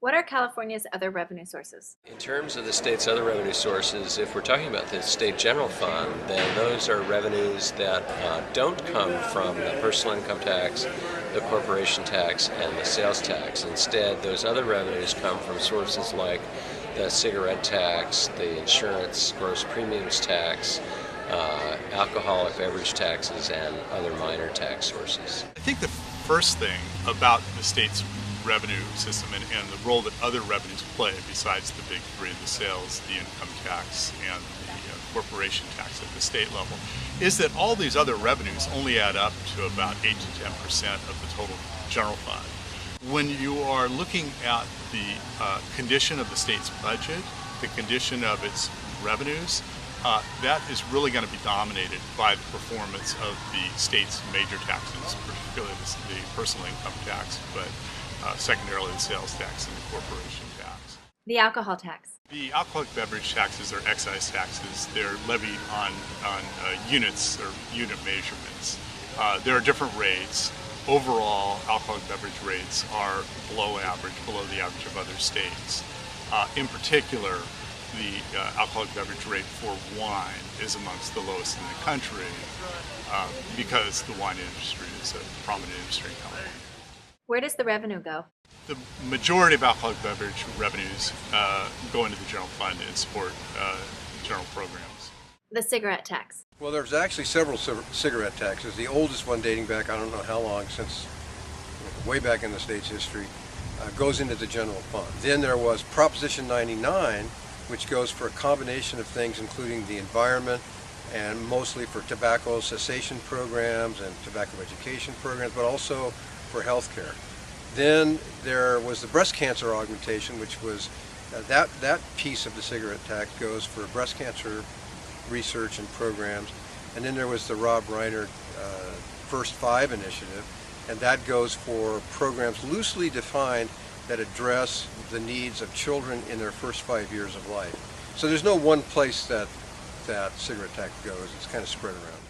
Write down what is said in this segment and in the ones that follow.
What are California's other revenue sources? In terms of the state's other revenue sources, if we're talking about the state general fund, then those are revenues that don't come from the personal income tax, the corporation tax, and the sales tax. Instead, those other revenues come from sources like the cigarette tax, the insurance gross premiums tax, alcoholic beverage taxes, and other minor tax sources. I think the first thing about the state's revenue system and the role that other revenues play besides the big three, the sales, the income tax, and the corporation tax at the state level, is that all these other revenues only add up to about 8 to 10% of the total general fund. When you are looking at the condition of the state's budget, the condition of its revenues, that is really going to be dominated by the performance of the state's major taxes, particularly the personal income tax, but secondarily the sales tax and the corporation tax. The alcohol tax. The alcoholic beverage taxes are excise taxes. They're levied on units or unit measurements. There are different rates. Overall, alcoholic beverage rates are below the average of other states. In particular, the alcoholic beverage rate for wine is amongst the lowest in the country because the wine industry is a prominent industry in California. Where does the revenue go? The majority of alcoholic beverage revenues go into the general fund and support general programs. The cigarette tax. Well, there's actually several cigarette taxes. The oldest one dating back, I don't know how long, since way back in the state's history, goes into the general fund. Then there was Proposition 99, which goes for a combination of things, including the environment and mostly for tobacco cessation programs and tobacco education programs, but also for health care. Then there was the breast cancer augmentation, which was that piece of the cigarette tax goes for breast cancer research and programs. And then there was the Rob Reiner First Five initiative, and that goes for programs loosely defined that address the needs of children in their first 5 years of life. So there's no one place that cigarette tax goes. It's kind of spread around.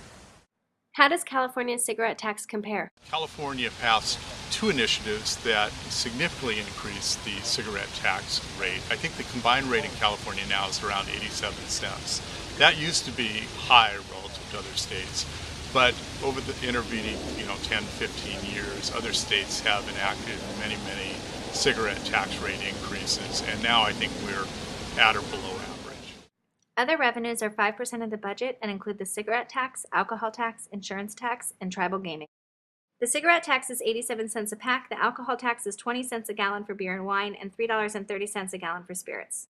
How does California's cigarette tax compare? California passed two initiatives that significantly increased the cigarette tax rate. I think the combined rate in California now is around 87 cents. That used to be high relative to other states, but over the intervening 10, 15 years, other states have enacted many cigarette tax rate increases, and now I think we're at or below average. Other revenues are 5% of the budget and include the cigarette tax, alcohol tax, insurance tax, and tribal gaming. The cigarette tax is 87 cents a pack, the alcohol tax is 20 cents a gallon for beer and wine, and $3.30 a gallon for spirits.